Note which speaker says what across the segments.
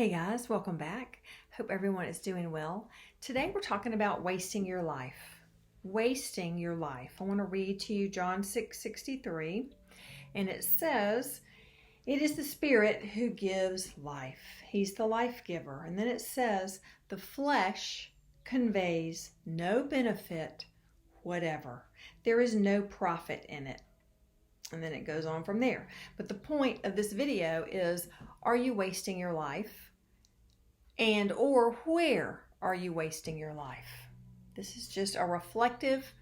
Speaker 1: Hey guys, welcome back. Hope everyone is doing well. Today we're talking about wasting your life. Wasting your life. I want to read to you John 6:63, and it says, "It is the Spirit who gives life." He's the life giver. And then it says, "The flesh conveys no benefit whatever." There is no profit in it. And then it goes on from there. But the point of this video is, are you wasting your life? And or where are you wasting your life? This is just a reflective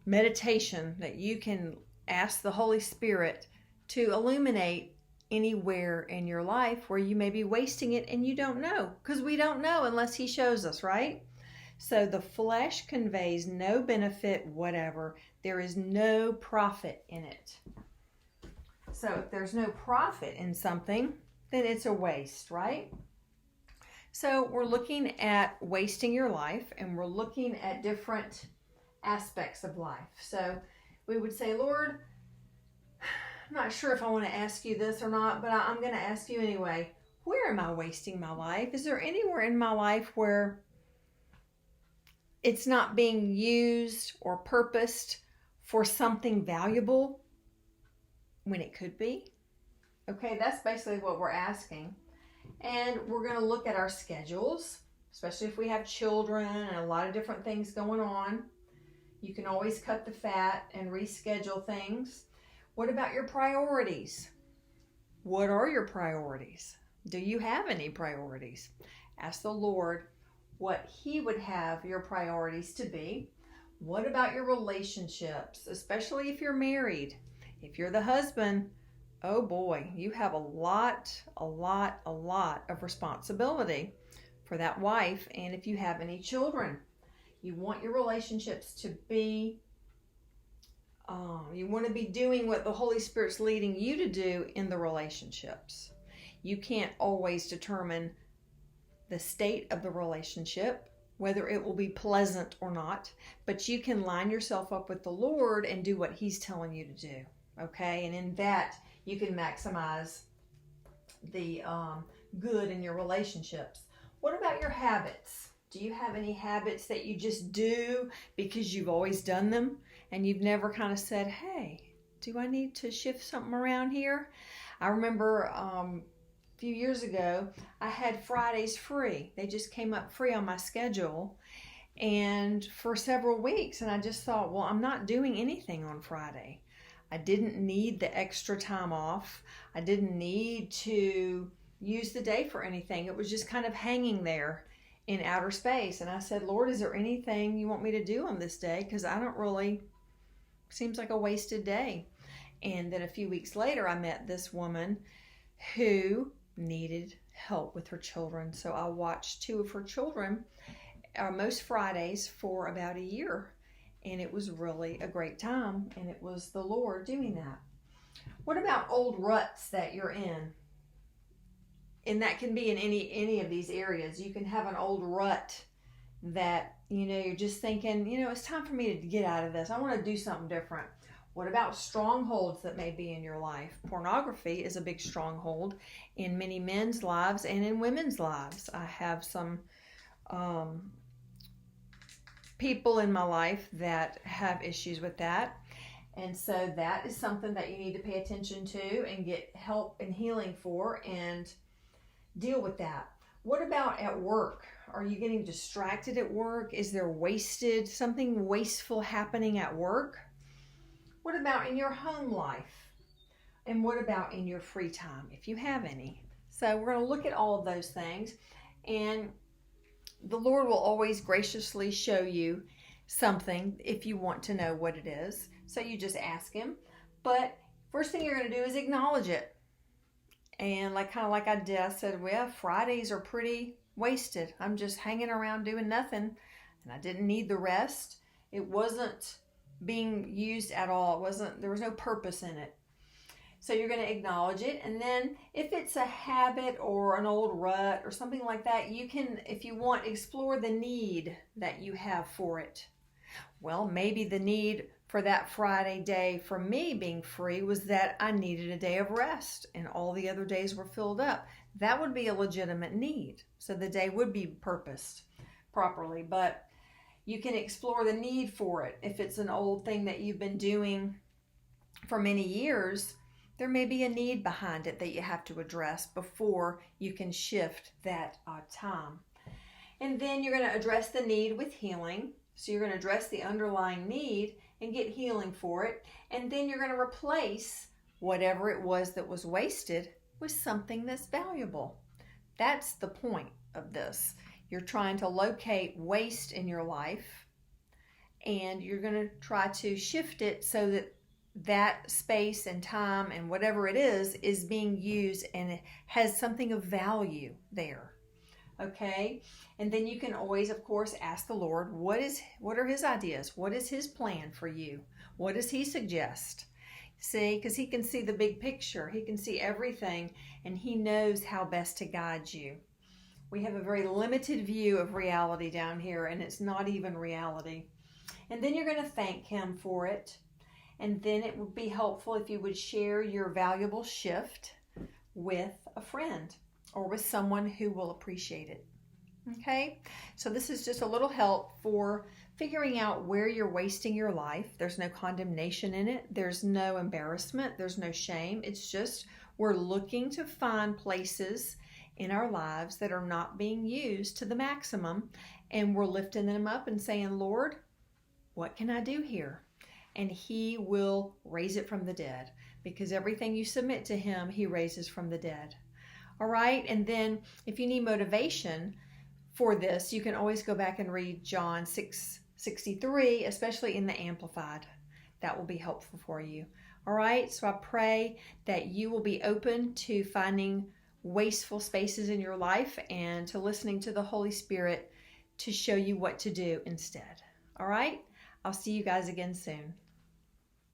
Speaker 1: meditation that you can ask the Holy Spirit to illuminate anywhere in your life where you may be wasting it and you don't know. Because we don't know unless He shows us, right? So the flesh conveys no benefit whatever. There is no profit in it. So if there's no profit in something, then it's a waste, right? So we're looking at wasting your life, and we're looking at different aspects of life. So we would say, Lord, I'm not sure if I want to ask you this or not, but I'm going to ask you anyway. Where am I wasting my life? Is there anywhere in my life where it's not being used or purposed for something valuable when it could be? Okay, that's basically what we're asking. And we're going to look at our schedules, especially if we have children and a lot of different things going on. You can always cut the fat and reschedule things. What about your priorities? What are your priorities? Do you have any priorities? Ask the Lord what He would have your priorities to be. What about your relationships, especially if you're married? If you're the husband, oh boy, you have a lot of responsibility for that wife. And if you have any children, you want your relationships to be, you want to be doing what the Holy Spirit's leading you to do in the relationships. You can't always determine the state of the relationship, whether it will be pleasant or not, but you can line yourself up with the Lord and do what He's telling you to do, okay? And in that, you can maximize the good in your relationships. What about your habits? Do you have any habits that you just do because you've always done them and you've never kind of said, hey, do I need to shift something around here? I remember a few years ago, I had Fridays free. They just came up free on my schedule and for several weeks. And I just thought, well, I'm not doing anything on Friday. I didn't need the extra time off. I didn't need to use the day for anything. It was just kind of hanging there in outer space. And I said, Lord, is there anything you want me to do on this day? Because I don't really, seems like a wasted day. And then a few weeks later, I met this woman who needed help with her children. So I watched two of her children most Fridays for about a year. And it was really a great time. And it was the Lord doing that. What about old ruts that you're in? And that can be in any of these areas. You can have an old rut that, you're just thinking, it's time for me to get out of this. I want to do something different. What about strongholds that may be in your life? Pornography is a big stronghold in many men's lives and in women's lives. I have some people in my life that have issues with that. And so that is something that you need to pay attention to and get help and healing for and deal with that. What about at work? Are you getting distracted at work? Is there something wasteful happening at work? What about in your home life? And what about in your free time, if you have any? So we're going to look at all of those things, and the Lord will always graciously show you something if you want to know what it is. So you just ask Him. But first thing you're going to do is acknowledge it. And kind of like I did, I said, well, Fridays are pretty wasted. I'm just hanging around doing nothing, and I didn't need the rest. It wasn't being used at all. There was no purpose in it. So you're going to acknowledge it. And then if it's a habit or an old rut or something like that, you can, if you want, explore the need that you have for it. Well, maybe the need for that Friday day for me being free was that I needed a day of rest and all the other days were filled up. That would be a legitimate need. So the day would be purposed properly, but you can explore the need for it. If it's an old thing that you've been doing for many years, there may be a need behind it that you have to address before you can shift that time. And then you're going to address the need with healing. So you're going to address the underlying need and get healing for it. And then you're going to replace whatever it was that was wasted with something that's valuable. That's the point of this. You're trying to locate waste in your life, and you're going to try to shift it so that that space and time and whatever it is being used and it has something of value there. Okay? And then you can always, of course, ask the Lord, what are his ideas? What is his plan for you? What does he suggest? See, because he can see the big picture. He can see everything, and he knows how best to guide you. We have a very limited view of reality down here, and it's not even reality. And then you're going to thank him for it. And then it would be helpful if you would share your valuable shift with a friend or with someone who will appreciate it. Okay? So this is just a little help for figuring out where you're wasting your life. There's no condemnation in it. There's no embarrassment. There's no shame. It's just we're looking to find places in our lives that are not being used to the maximum, and we're lifting them up and saying, Lord, what can I do here? And he will raise it from the dead, because everything you submit to him, he raises from the dead. All right? And then if you need motivation for this, you can always go back and read John 6:63, especially in the Amplified. That will be helpful for you. All right? So I pray that you will be open to finding wasteful spaces in your life and to listening to the Holy Spirit to show you what to do instead. All right? I'll see you guys again soon.